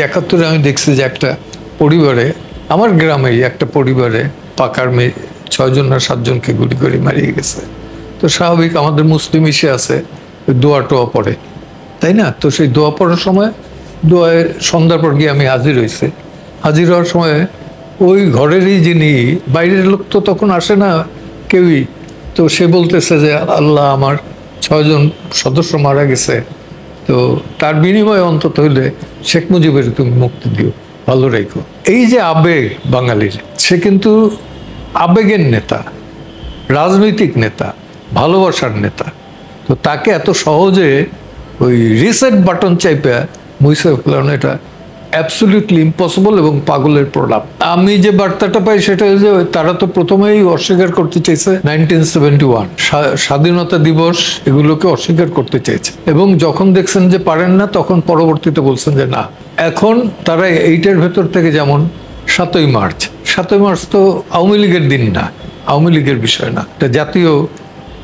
71-এ আমি দেখছি যে একটা পরিবারে, আমার গ্রামেই একটা পরিবারে পাকার মেয়ে 6 জন না 7 জনকে গুলি করে মারিয়ে গেছে। তো স্বাভাবিক, আমাদের মুসলিম ইসে আছে, দোয়া টোয়া পড়ে, তাই না? তো সেই দোয়া পড়ার সময় দোয়ায় সন্ধ্যার পর গিয়ে আমি হাজির হয়েছি। হাজির হওয়ার সময় ওই ঘরেরই যিনি, বাইরের লোক তো তখন আসে না কেউই, তো সে বলতেছে যে আল্লাহ, আমার 6 জন সদস্য মারা গেছে, তো তার বিনিময়ে অন্তত হইলে শেখ মুজিবের তুমি মুক্তি দিও, ভালো রেখো। এই যে আবেগ বাঙালির, সে কিন্তু আবেগের নেতা, রাজনৈতিক নেতা, ভালোবাসার নেতা। তো তাকে এত সহজে ওই রিসেট বাটন চাইপে মুছে ফেলানো, এটা অ্যাবসলিউটলি ইম্পসিবল এবং পাগলের প্রলাপ। আমি যে বার্তাটা পাই সেটা হচ্ছে যে তারা তো প্রথমেই অস্বীকার করতে চাইছে 1971 স্বাধীনতা দিবস, এগুলোকে অস্বীকার করতে চাইছে, এবং যখন দেখছেন যে পারেন না, তখন পরবর্তীতে বলছেন যে না। এখন তারা এইটার ভেতর থেকে, যেমন 7ই মার্চ তো আওয়ামী লীগের দিন না, আওয়ামী লীগের বিষয় না, এটা জাতীয়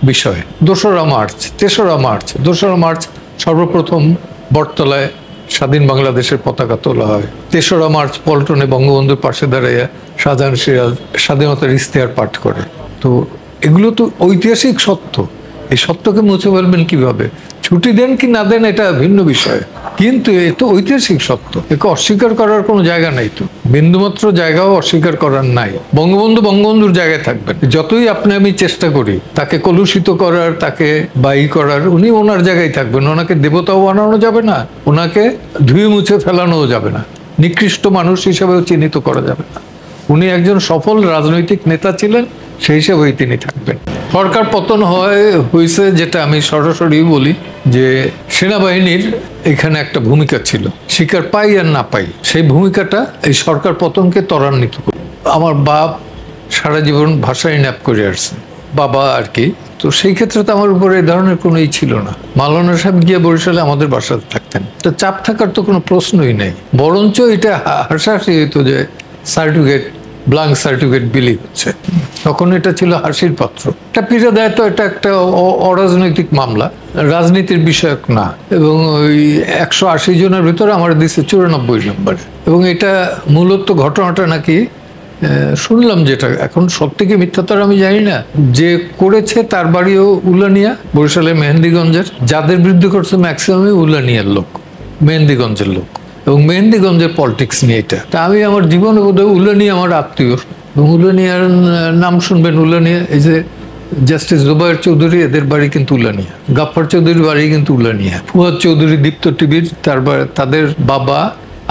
বিষয়। 2রা মার্চ, 2রা মার্চ সর্বপ্রথম বটতলায় স্বাধীন বাংলাদেশের পতাকা তোলা হয়। 3রা মার্চ পল্টনে বঙ্গবন্ধুর পাশে দাঁড়িয়ে শাহজাহান সিরাজ স্বাধীনতার ইশতেহার পাঠ করে। তো এগুলো তো ঐতিহাসিক সত্য, এই সত্যকে মুছে ফেলবেন কিভাবে? ছুটি দেন কি না দেন এটা ভিন্ন বিষয়, কিন্তু এ তো ঐতিহাসিক সত্য, একে অস্বীকার করার কোনো জায়গা নাই, তো বিন্দুমাত্র জায়গাও অস্বীকার করার নাই। বঙ্গবন্ধুর জায়গায় থাকবেন, যতই আপনি আমি চেষ্টা করি তাকে কলুষিত করার, তাকে বাই করার, উনি ওনার জায়গায় থাকবেন। ওনাকে দেবতাও বানানো যাবে না, ওনাকে ধুয়ে মুছে ফেলানোও যাবে না, নিকৃষ্ট মানুষ হিসেবেও চিহ্নিত করা যাবে না। উনি একজন সফল রাজনৈতিক নেতা ছিলেন, সেই হিসেবেই তিনি থাকবেন। সরকার পতন হয়েছে, যেটা আমি সরাসরি বলি যে সেনাবাহিনীর এখানে একটা ভূমিকা ছিল, স্বীকার পাই আর না পাই, সেই ভূমিকাটা এই সরকার পতনকে ত্বরান্বিত করে। আমার বাপ সারা জীবন ভাষায় ন্যাপ করে আসছে, বাবা আর কি। তো সেই ক্ষেত্রে তো আমার উপরে এই ধরনের কোনো ছিল না। মাওলানা সাহেব গিয়ে বরিশালে আমাদের বাসাতে থাকতেন, তো চাপ থাকার তো কোনো প্রশ্নই নেই। বরঞ্চ এটা হাসাহাসি হইতো যে সার্টিফিকেট, ব্লাঙ্ক সার্টিফিকেট বিলি হচ্ছে, তখন এটা ছিল হাসির পাত্র। এটা পীড়া দেয় তো, এটা একটা অরাজনৈতিক মামলা, রাজনীতির বিষয়ক না। এবং ওই 180 জনের ভিতরে আমার দিচ্ছে 94 নম্বরে। এবং এটা মূলত ঘটনাটা নাকি শুনলাম, যেটা এখন সত্যি কি মিথ্যা তার আমি জানি না, যে করেছে তার বাড়িও উলানিয়া, বরিশালের মেহেন্দিগঞ্জের। যাদের বিরুদ্ধে করছে ম্যাক্সিমামই উলানিয়ার লোক, মেহেন্দিগঞ্জের লোক, এবং মেহেন্দিগঞ্জের পলিটিক্স নিয়ে এটা। তা আমি আমার জীবনে বোধহয় উলানিয়া আমার আত্মীয়, এবং উলানিয়ার নাম শুনবেন, উলানিয়া, এই যে জাস্টিস জুবায়ের চৌধুরী, এদের বাড়ি কিন্তু উলানিয়া। গাফফার চৌধুরীর বাড়ি কিন্তু উলানিয়া। ফুয়াদ চৌধুরী দীপ্ত টিভির, তাদের বাবা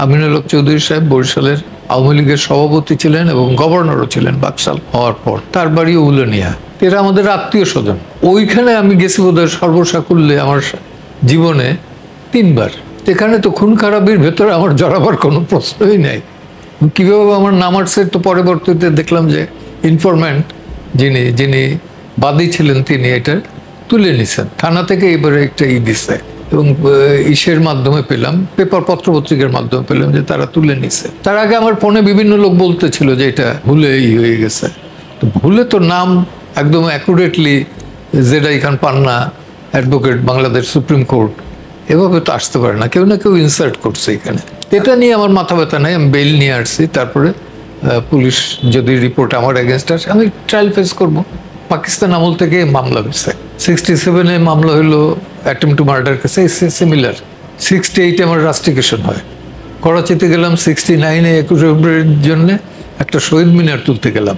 আমিনুল হক চৌধুরী সাহেব বরিশালের আওয়ামী লীগের সভাপতি ছিলেন এবং গভর্নরও ছিলেন বাকশাল হওয়ার পর, তার বাড়ি উলানিয়া। এরা আমাদের আত্মীয় স্বজন। ওইখানে আমি গেছি বোধহয় সর্বসাকুল্যে আমার জীবনে 3 বার। এখানে তো খুন খারাপির ভেতরে আমার জড়াবার কোনো প্রশ্নই নাই। কীভাবে আমার নাম আসছে, তো পরবর্তীতে দেখলাম যে ইনফরম্যান্ট যিনি বাদী ছিলেন, তিনি এটা তুলে নিছেন থানা থেকে। এবারে একটা দিছে, এবং ইসের মাধ্যমে পেলাম, পেপার পত্রপত্রিকার মাধ্যমে পেলাম যে তারা তুলে নিছে। তার আগে আমার ফোনে বিভিন্ন লোক বলতেছিল যে এটা ভুলে হয়ে গেছে। তো ভুলে তো নাম একদম অ্যাকুরেটলি জেডাই খান পান্না, অ্যাডভোকেট, বাংলাদেশ সুপ্রিম কোর্ট, এভাবে তো আসতে পারে না, কেউ না কেউ ইনসার্ট করছে এখানে। এটা নিয়ে আমার মাথা ব্যথা নাই, আমি বেল নিয়ে আসছি। তারপরে পুলিশ যদি রিপোর্ট আমার এগেনস্ট আসে, আমি ট্রায়াল ফেস করবো। পাকিস্তান আমল থেকে মামলা হয়েছে, 67-এ মামলা হলো অ্যাটেম্প টু মার্ডার কেসে, সিমিলার। 68-এ আমার রাস্টিকেশন হয়। করাচিতে গেলাম 69-এ 21 ফেব্রুয়ারির জন্য একটা শহীদ মিনার তুলতে গেলাম,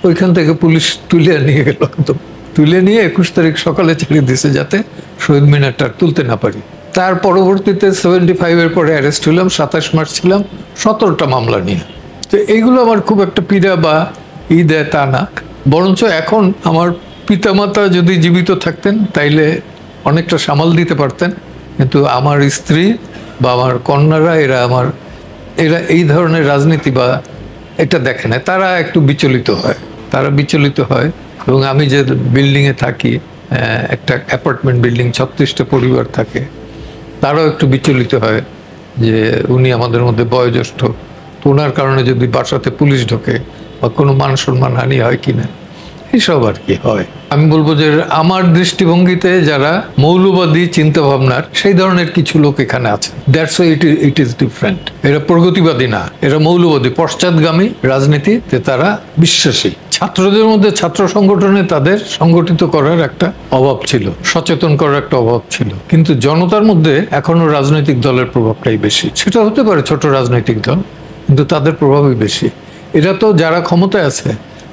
ওইখান থেকে পুলিশ তুলে নিয়ে গেল, একদম তুলে নিয়ে 21 তারিখ সকালে ছেড়ে দিয়েছে, যাতে শহীদ মিনারটা তুলতে না পারি। তার পরবর্তীতে 75-এর পরে অ্যারেস্ট হলাম, 27 মার্চ ছিলাম 17টা মামলা নিয়ে। তো এইগুলো আমার খুব একটা পীড়া বা দেয় তা না, বরঞ্চ এখন আমার পিতামাতা যদি জীবিত থাকতেন তাইলে অনেকটা সামাল দিতে পারতেন, কিন্তু আমার স্ত্রী বা আমার কন্যারা, এরা এই ধরনের রাজনীতি বা এটা দেখে না। তারা একটু বিচলিত হয়, এবং আমি যে বিল্ডিংয়ে থাকি, একটা অ্যাপার্টমেন্ট বিল্ডিং, 36টা পরিবার থাকে, তারাও একটু বিচলিত হয় যে উনি আমাদের মধ্যে বয়োজ্যেষ্ঠ, তো ওনার কারণে যদি বাসাতে পুলিশ ঢোকে বা কোনো মান সম্মান হানি হয় কিনা, এইসব আর কি হয়। আমি বলবো যে আমার দৃষ্টিভঙ্গিতে যারা মৌলবাদী চিন্তা ভাবনার সেই ধরনের কিছু লোক এখানে আছে, that's why it is different. এরা প্রগতিবাদী না, এরা মৌলবাদী, পশ্চাৎগামী রাজনীতিতে তারা বিশ্বাসী। ছাত্রদের মধ্যে ছাত্র সংগঠনে তাদের সংগঠিত করার একটা অভাব ছিল, সচেতন করার একটা অভাব ছিল, কিন্তু জনতার মধ্যে এখনো রাজনৈতিক দলের প্রভাবটাই বেশি। সেটা হতে পারে ছোট রাজনৈতিক দল, কিন্তু তাদের প্রভাবই বেশি। এরা তো যারা ক্ষমতায় আছে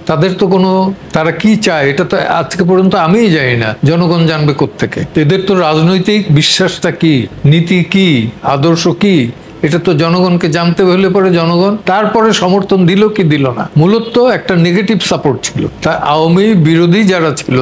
তাদের তো কোনো, তারা কি চায় এটা তো আজকে পর্যন্ত আমিই জানি না, জনগণ জানবে কোত্থেকে? এদের তো রাজনৈতিক বিশ্বাসটা কি, নীতি কি, আদর্শ কি, এটা তো জনগণকে জানতে হলে পরে জনগণ তারপরে সমর্থন দিল কি দিল না। মূলত একটা নেগেটিভ সাপোর্ট ছিল, তা আওয়ামী বিরোধী যারা ছিল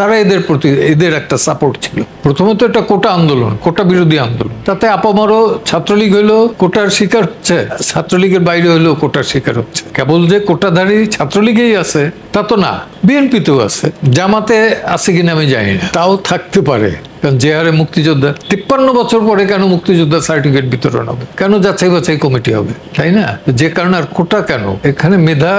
তারা এদের প্রতি, এদের একটা সাপোর্ট ছিল। প্রথমত এটা কোটা আন্দোলন, কোটা বিরোধী আন্দোলন, তাতে আপামারও ছাত্রলীগ হইলো কোটার শিকার হচ্ছে, ছাত্রলীগের বাইরে হইলেও কোটার শিকার হচ্ছে। কেবল যে কোটাধারী ছাত্রলীগেই আছে তা তো না, বিএনপিতেও আছে, জামাতে আছে কিনা আমি জানি না, তাও থাকতে পারে। কারণ যে হারে মুক্তিযোদ্ধা, 53 বছর পরে কেন মুক্তিযোদ্ধা সার্টিফিকেট বিতরণ হবে, কেন যাচাই বাছাই কমিটি হবে, তাই না? যে কারণে আর কোটা কেন, এখানে মেধা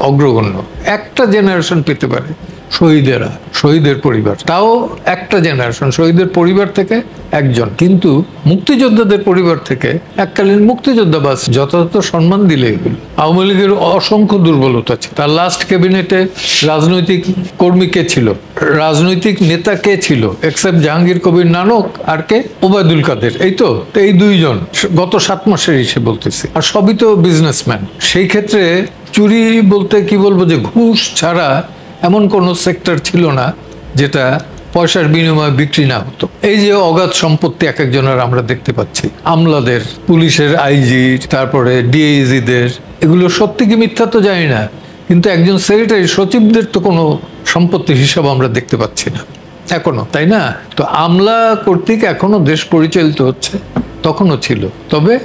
অগ্রগণ্য। একটা জেনারেশন পেতে পারে শহীদেরা, শহীদের পরিবার, তাও একটা জেনারেশন, শহীদের পরিবার থেকে একজন, কিন্তু মুক্তিযোদ্ধাদের পরিবার থেকে এককালীন মুক্তিযোদ্ধা বাস যথাযথ সম্মান দিলেই হলো। আওয়ামী লীগের অসংখ্য দুর্বলতা ছিল। তার লাস্ট ক্যাবিনেটে রাজনৈতিক কর্মী কে ছিল, রাজনৈতিক নেতা কে ছিল, এক্সেপ্ট জাহাঙ্গীর কবির নানক আর কে, ওবায়দুল কাদের, এই তো এই দুইজন গত 7 মাসের হিসেবে বলতেছি, আর সবই তো বিজনেসম্যান। সেই ক্ষেত্রে চুরি বলতে কি বলবো, যে ঘুষ ছাড়া এমন কোনো সেক্টর ছিল না যেটা পয়সার বিনিময়ে বিক্রি না হতো। এই যে অগাধ সম্পত্তি এক একজনের আমরা দেখতে পাচ্ছি, আমলাদের, পুলিশের আইজি, তারপরে ডিআইজিদের, এগুলো সত্যি কি মিথ্যা তো জানি না, কিন্তু একজন সেক্রেটারি সচিবদের তো কোনো সম্পত্তির হিসাব আমরা দেখতে পাচ্ছি না এখনো, তাই না? তো আমলা কর্তৃক এখনো দেশ পরিচালিত হচ্ছে, তখনও ছিল। তবে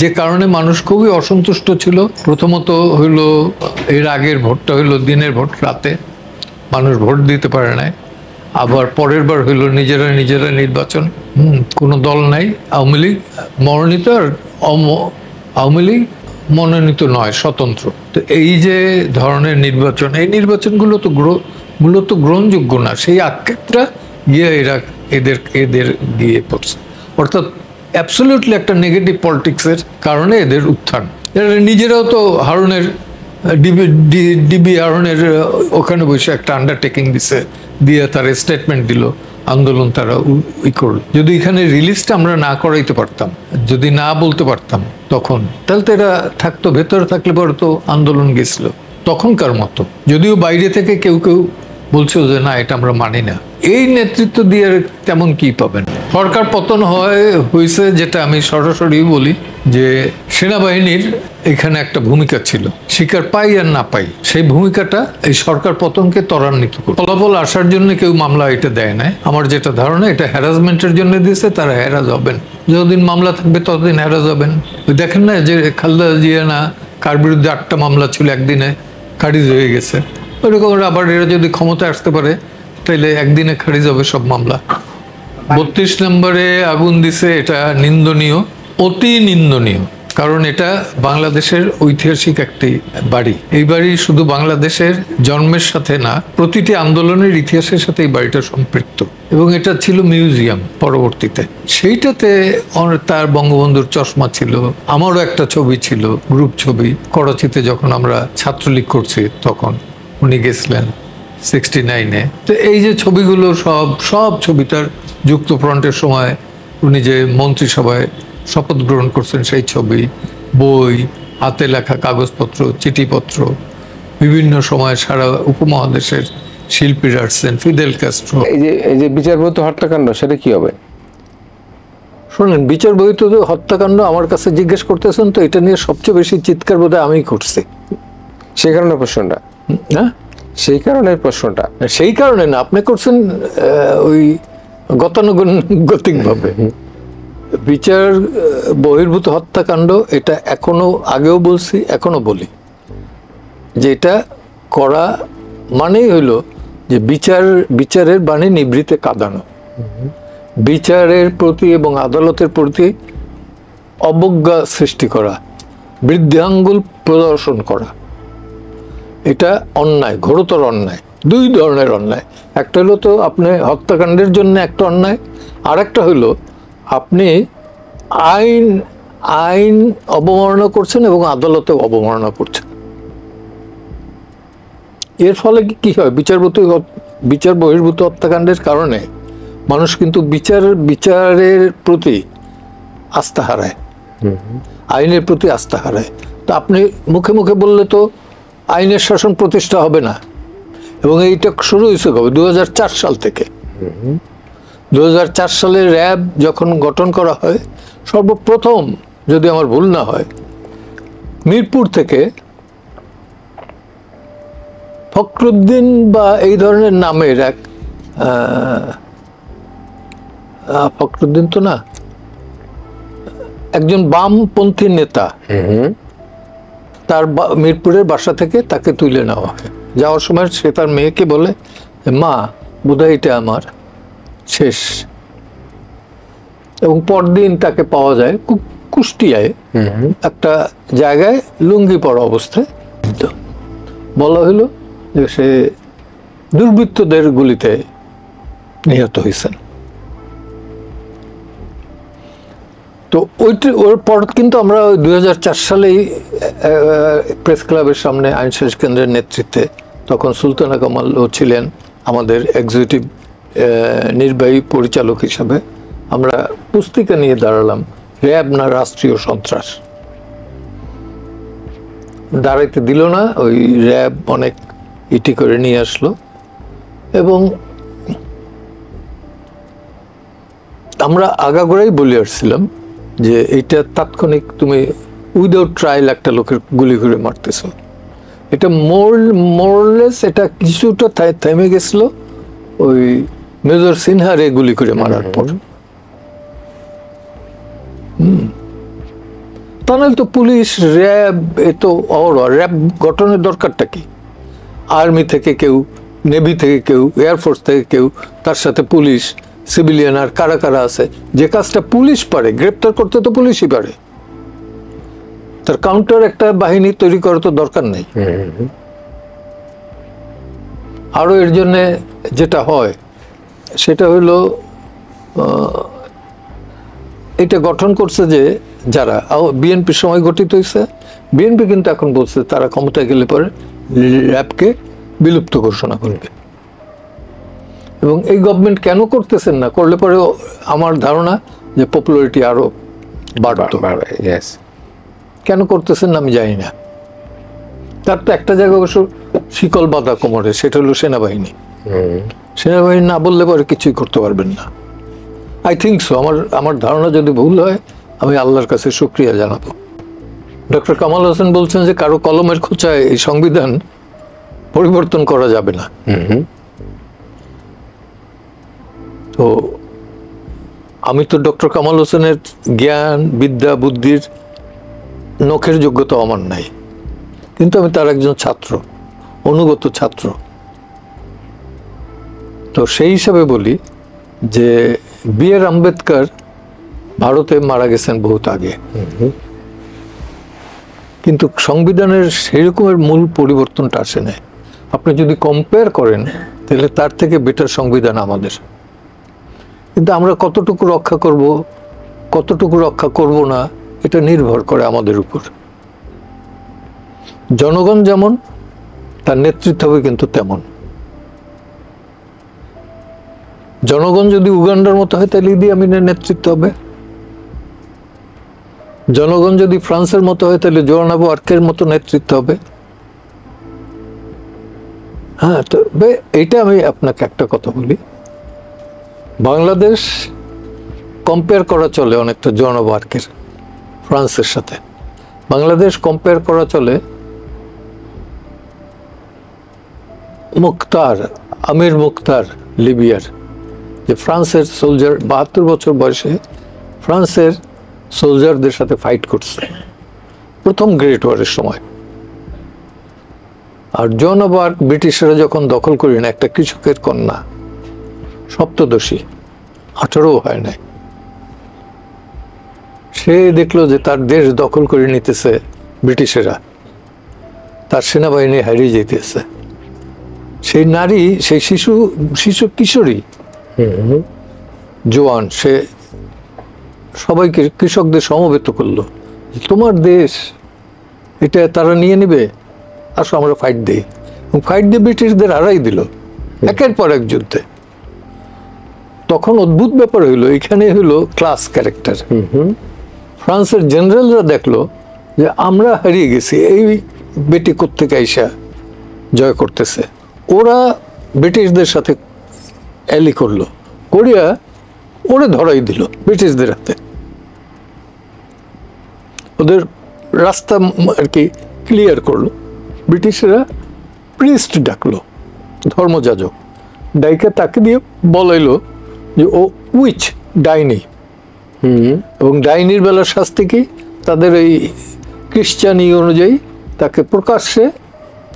যে কারণে মানুষ খুবই অসন্তুষ্ট ছিল, প্রথমত হইল এর আগের ভোটটা হইল দিনের ভোট, রাতে মানুষ ভোট দিতে পারে নাই। আবার পরের বার হইল নিজেরা নির্বাচন, কোনো দল নাই, আওয়ামী লীগ মনোনীত, আর আওয়ামী লীগ মনোনীত নয়, স্বতন্ত্র। তো এই যে ধরনের নির্বাচন, এই নির্বাচনগুলো তো মূলত গ্রহণযোগ্য না, সেই আক্ষেপটা এদের গিয়ে পড়ছে। অর্থাৎ অ্যাবসলিউটলি একটা নেগেটিভ পলিটিক্সের কারণে এদের উত্থান। এরা নিজেরাও তো হারুনের ডিবি হারুনের ওখানে বসে একটা আন্ডারটেকিং দিছে, দিয়ে তারা স্টেটমেন্ট দিল, আন্দোলন তারা করল। যদি এখানে রিলিজটা আমরা না করাইতে পারতাম, যদি না বলতে পারতাম তখন, তাহলে তো এরা থাকতো, ভেতরে থাকলে পরে তো আন্দোলন গেছিল তখনকার মতো। যদিও বাইরে থেকে কেউ বলছে যে না, এটা আমরা মানি না। এই নেতৃত্ব দিয়ে তেমন কি পাবেন? সরকার পতন হয়েছে, যেটা আমি সরাসরি বলি যে সেনাবাহিনীর এখানে একটা ভূমিকা ছিল, স্বীকার পাই আর না পাই, সেই ভূমিকাটা এই সরকার পতনকে ত্বরান্বিত করে। ফলাফল আসার জন্য কেউ মামলা এটা দেয় নাই, আমার যেটা ধারণা এটা হ্যারাসমেন্টের জন্য দিয়েছে, তারা হ্যারাস হবেন, যতদিন মামলা থাকবে ততদিন হ্যারাস হবেন। দেখেন না যে খালেদা জিয়া না কার বিরুদ্ধে 8টা মামলা ছিল, একদিনে খারিজ হয়ে গেছে। ওইরকম আবার এরা যদি ক্ষমতায় আসতে পারে তাইলে একদিনে খারিজ হবে সব মামলা। 32 নম্বরে আগুন দিছে, এটা নিন্দনীয়, অতি নিন্দনীয়। কারণ এটা বাংলাদেশের ঐতিহাসিক একটি বাড়ি। এই বাড়ি শুধু বাংলাদেশের জন্মের সাথে না, প্রতিটি আন্দোলনের ইতিহাসের সাথে এই বাড়িটা সম্পৃক্ত, এবং এটা ছিল মিউজিয়াম পরবর্তীতে। সেইটাতে তার বঙ্গবন্ধুর চশমা ছিল, আমারও একটা ছবি ছিল, গ্রুপ ছবি, করাচিতে যখন আমরা ছাত্রলীগ করছি তখন উনি গেছিলেন 69-এ। তো এই যে ছবিগুলো সব ছবি, তার যুক্তফ্রন্টের সময় উনি যে মন্ত্রিসভায় শপথ গ্রহণ করছেন সেই ছবি, বই, হাতে লেখা কাগজপত্র, চিঠিপত্র, বিভিন্ন সময় সারা উপমহাদেশের শিল্পীরা আসছেন, ফিদেল ক্যাস্ট্রো। এই যে বিচার বহির্ভূত হত্যাকাণ্ড, সেটা কি হবে? শোনেন, বিচার বহির্ভূত হত্যাকাণ্ড আমার কাছে জিজ্ঞেস করতেছেন তো, এটা নিয়ে সবচেয়ে বেশি চিৎকার বোধহয় আমিই করছি। সেই কারণে প্রশ্নটা, হ্যাঁ সেই কারণে প্রশ্নটা, সেই কারণে না, আপনি করছেন ওই গতানুগতিক ভাবে। বিচার বহির্ভূত হত্যাকাণ্ড এটা এখনো, আগেও বলছি, এখনো বলি যে এটা করা মানেই হইল যে বিচারের বাণী নিভৃতে কাঁদানো, বিচারের প্রতি এবং আদালতের প্রতি অবজ্ঞা সৃষ্টি করা, বৃদ্ধাঙ্গুল প্রদর্শন করা। এটা অন্যায়, ঘোরতর অন্যায়। দুই ধরনের অন্যায়। একটা হলো তো আপনি হত্যাকাণ্ডের জন্য একটা অন্যায়, আর একটা হলো আপনি আইন আইন অবমাননা করছেন এবং আদালতে অবমাননা করছেন। এর ফলে কি হয়, বিচার বহির্ভূত হত্যাকাণ্ডের কারণে মানুষ কিন্তু বিচারের প্রতি আস্থা হারায়, আইনের প্রতি আস্থা হারায়। তো আপনি মুখে মুখে বললে তো আইনের শাসন প্রতিষ্ঠা হবে না। এবং এইটা শুরু হয়েছে কবে? 2004 সাল থেকে। 2004 সালে র্যাব যখন গঠন করা হয়, সর্বপ্রথম, যদি আমার ভুল না হয়, মিরপুর থেকে ফখরুদ্দিন বা এই ধরনের নামের এক ফখরুদ্দিন তো না, একজন বামপন্থী নেতা, তার মিরপুরের বাসা থেকে তাকে তুলে নেওয়া হয়। যাওয়ার সময় সে তার মেয়েকে বলে, মা বোধহয় এটা আমার শেষ। এবং পরদিন তাকে পাওয়া যায় কুষ্টিয়ায় একটা জায়গায় লুঙ্গি পরা অবস্থায়। বলা হলো যে সে দুর্বৃত্তদের গুলিতে নিহত হয়েছেন। তো ওর পর কিন্তু আমরা 2004 সালেই প্রেস ক্লাবের সামনে আইন সালিশ কেন্দ্রের নেতৃত্বে, তখন সুলতানা কামালও ছিলেন আমাদের এক্সিকিউটিভ নির্বাহী পরিচালক হিসাবে, আমরা পুস্তিকা নিয়ে দাঁড়ালাম, র্যাব না রাষ্ট্রীয় সন্ত্রাস। দাঁড়াইতে দিল না, ওই র্যাব অনেক ইটি করে নিয়ে আসলো। এবং আমরা আগাগোড়াই বলে আসছিলাম যে এইটা তাৎক্ষণিক, তুমি উইদাউট ট্রায়াল একটা লোকের গুলি করে মারতেছ। এটা মোরলেস এটা কিছুটা থেমে গেছিল ওই মেজর সিনহারে গুলি করে মারার পর। তা নাহলে তো পুলিশ, র্যাব, এ তো র্যাব গঠনের দরকারটা কি? আর্মি থেকে কেউ, নেভি থেকে কেউ, এয়ারফোর্স থেকে কেউ, তার সাথে পুলিশ, সিভিলিয়ান, আর কারা কারা আছে। যে কাজটা পুলিশ পারে, গ্রেপ্তার করতে তো পুলিশই পারে, তার কাউন্টার একটা বাহিনী তৈরি করার তো দরকার নেই। আরো এর জন্য যেটা হয় সেটা হইল, এটা গঠন করছে যে যারা বিএনপির সময় গঠিত হয়েছে, বিএনপি কিন্তু এখন বলছে তারা ক্ষমতায় গেলে পরে র্যাবকে বিলুপ্ত ঘোষণা করবে। এবং এই গভর্নমেন্ট কেন করতেছেন না? করলে পরে আমার ধারণা যে পপুলারিটি আরো বাড়বে। কেন করতেছেন না আমি জানি না। তার তো একটা জায়গায় অবশ্য শিকল বাঁধা কোমরে, সেটা হলো সেনাবাহিনী। সেনাবাহিনী না বললে পরে কিছুই করতে পারবেন না। আই থিঙ্ক সো, আমার ধারণা যদি ভুল হয় আমি আল্লাহর কাছে শুকরিয়া জানাবো। ডক্টর কামাল হোসেন বলছেন যে কারো কলমের খোঁচায় এই সংবিধান পরিবর্তন করা যাবে না। তো আমি তো ডক্টর কামাল হোসেনের জ্ঞান, বিদ্যা, বুদ্ধির নখের যোগ্যতা আমার নাই, কিন্তু আমি তার একজন ছাত্র, অনুগত ছাত্র। তো সেই হিসাবে বলি যে বি.আর. আম্বেদকর ভারতে মারা গেছেন বহুত আগে, কিন্তু সংবিধানের সেই রকমের মূল পরিবর্তনটা আসে নাই। আপনি যদি কম্পেয়ার করেন তাহলে তার থেকে বেটার সংবিধান আমাদের। কিন্তু আমরা কতটুকু রক্ষা করব, কতটুকু রক্ষা করব না, এটা নির্ভর করে আমাদের উপর। জনগণ যেমন, তার নেতৃত্ব হবে কিন্তু তেমন। জনগণ যদি উগান্ডার মতো হয় তাহলে ইদি আমিনের নেতৃত্ব হবে। জনগণ যদি ফ্রান্সের মতো হয় তাহলে জোয়ান আর্কের মতো নেতৃত্ব হবে। হ্যাঁ, তবে এইটা আমি আপনাকে একটা কথা বলি, বাংলাদেশ কম্পেয়ার করা চলে অনেকটা জোয়ান আর্কের ফ্রান্সের সাথে। বাংলাদেশ কম্পেয়ার করা চলে আমির মুখতার লিবিয়ার, যে ফ্রান্সের সোলজার 72 বছর বয়সে ফ্রান্সের সোলজারদের সাথে ফাইট করছে প্রথম গ্রেট ওয়ারের সময়। আর জোয়ান অফ আর্ক ব্রিটিশরা যখন দখল করি না, একটা কৃষকের কন্যা, সপ্তদশী, 18 হয় নাই, সে দেখলো যে তার দেশ দখল করে নিতেছে ব্রিটিশেরা, তার সেনাবাহিনী হারিয়ে যেতেছে। সেই নারী, সেই শিশু কিশোরী জোয়ান, সে সবাইকে, কৃষকদের সমবেত করলো, তোমার দেশ, এটা তারা নিয়ে নেবে, আসো আমরা ফাইট দিই। এবং ফাইট দিয়ে ব্রিটিশদের হারাই দিল একের পর এক যুদ্ধে। তখন অদ্ভুত ব্যাপার হইলো, এখানে হইলো ক্লাস ক্যারেক্টার। ফ্রান্সের জেনারেলরা দেখলো যে আমরা হারিয়ে গেছি, এই বেটি কোত্থেকে আইসা জয় করতেছে। ওরা ব্রিটিশদের সাথে অ্যালি করলো, করিয়া ওরে ধরাই দিল ব্রিটিশদের হাতে। ওদের রাস্তা আর কি ক্লিয়ার করলো। ব্রিটিশরা প্রিস্ট ডাকলো, ধর্মযাজক ডাইকা, তাকে দিয়ে বলাইলো যে ও উইচ, ডাইনি। এবং ডাইনির বেলার শাস্তি কি, তাদের এই খ্রিস্টানি অনুযায়ী তাকে প্রকাশ্যে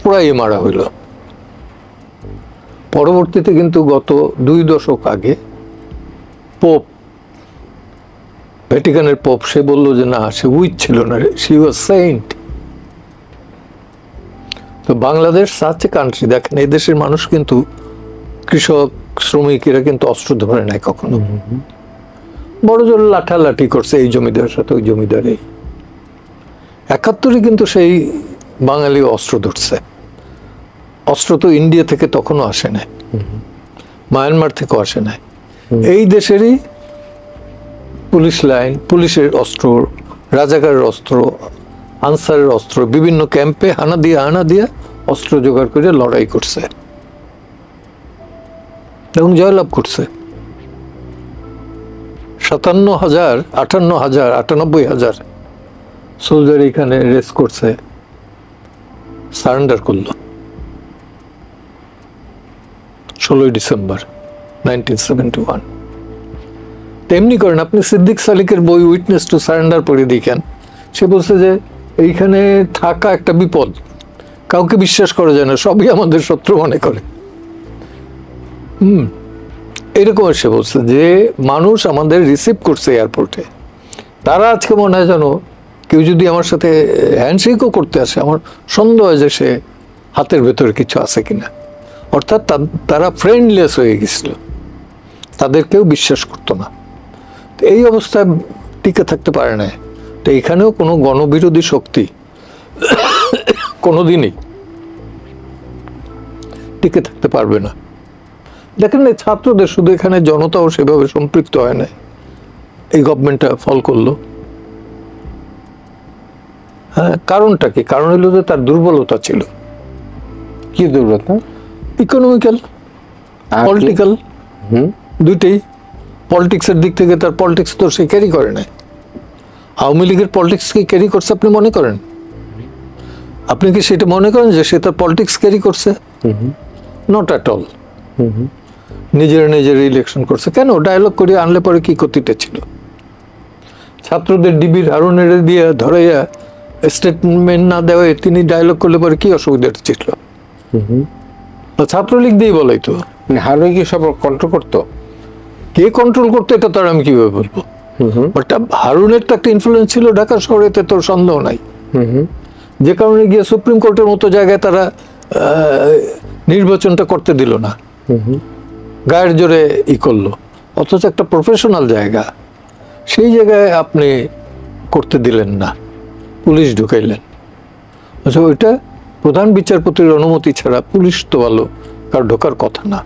পোড়াইয়ে মারা হইল। পরবর্তীতে কিন্তু গত 2 দশক আগে পোপ, ভ্যাটিকানের পোপ, সে বলল যে না, সে উইচ ছিল না, শি ওয়াজ সেন্ট। তো বাংলাদেশ সাচ এ কান্ট্রি, দেখেন এই দেশের মানুষ কিন্তু, কৃষক শ্রমিক, এরা কিন্তু অস্ত্র ধরে নাই কখনো। বড় জোর লাঠালাঠি করছে এই জমিদারের সাথে ওই জমিদারে। 71-এ কিন্তু সেই বাঙালি অস্ত্র ধরছে। অস্ত্র তো ইন্ডিয়া থেকে তখনও আসে নাই, মায়ানমার থেকেও আসে নাই। এই দেশেরই পুলিশ লাইন, পুলিশের অস্ত্র, রাজাকারের অস্ত্র, আনসারের অস্ত্র, বিভিন্ন ক্যাম্পে হানা দিয়া অস্ত্র জোগাড় করে লড়াই করছে এবং জয়লাভ করছে। 57,000, 58,000, 98,000 সোলজার এখানে রেস করছে, সারেন্ডার করলো 16 ডিসেম্বর 1971। তেমনি করেন আপনি সিদ্দিক সালিকের বই উইটনেস টু সারেন্ডার পড়ে দেখেন, সে বলছে যে এইখানে থাকা একটা বিপদ, কাউকে বিশ্বাস করা যায় না, সবই আমাদের শত্রু মনে করে। এরকম সে বলছে যে মানুষ আমাদের রিসিভ করছে এয়ারপোর্টে, তারা আজকে মনে হয় যেন কেউ যদি আমার সাথে হ্যান্ডশেকও করতে আসে, আমার সন্দেহ হয় যে সে হাতের ভেতরে কিছু আছে কিনা। অর্থাৎ তারা ফ্রেন্ডলেস হয়ে গেছিল, তাদের কেউ বিশ্বাস করতো না। তো এই অবস্থায় টিকে থাকতে পারে না। তো এখানেও কোনো গণবিরোধী শক্তি কোনোদিনই টিকে থাকতে পারবে না। দেখেন এই ছাত্রদের, শুধু এখানে জনতাও সেভাবে সম্পৃক্ত হয় না, এই গভর্নমেন্টটা ফল করলো। হ্যাঁ, কারণটা কি? কারণ হলো যে তার দুর্বলতা ছিল। কি দুর্বলতা? ইকোনমিক্যাল, পলিটিক্যাল, দুইটাই। পলিটিক্সের দিক থেকে তার পলিটিক্স তো সে ক্যারি করে না। আওয়ামী লীগের পলিটিক্সকে ক্যারি করছে আপনি মনে করেন? আপনি কি সেটা মনে করেন যে সে তার পলিটিক্স ক্যারি করছে? Not at all. নিজের ইলেকশন করছে। কেন? ডায়লগ করে আনলে পরে কি ক্ষতিটা ছিল? ছাত্রদের ডিবির হারুনের দিয়ে ধরাইয়া স্টেটমেন্ট না দেওয়ায় তিনি ডায়লগ করলে পরে কি অসুবিধা ছিল? ছাত্রলীগ দিয়ে বলাই তো। হারুন কি সব কন্ট্রোল করতো? কে কন্ট্রোল করতো এটা তো আর আমি কিভাবে বলবো। বাট হারুনের তো একটা ইনফ্লুয়েন্স ছিল ঢাকা শহরে, এতে তোর সন্দেহ নাই। যে কারণে গিয়ে সুপ্রিম কোর্টের মতো জায়গায় তারা নির্বাচনটা করতে দিল না, গায়ের জোরে করলো। অথচ একটা প্রফেশনাল জায়গা, সেই জায়গায় আপনি করতে দিলেন না, পুলিশ ঢুকাইলেন। আচ্ছা, ওইটা প্রধান বিচারপতির অনুমতি ছাড়া পুলিশ তো ভালো কার ঢোকার কথা না।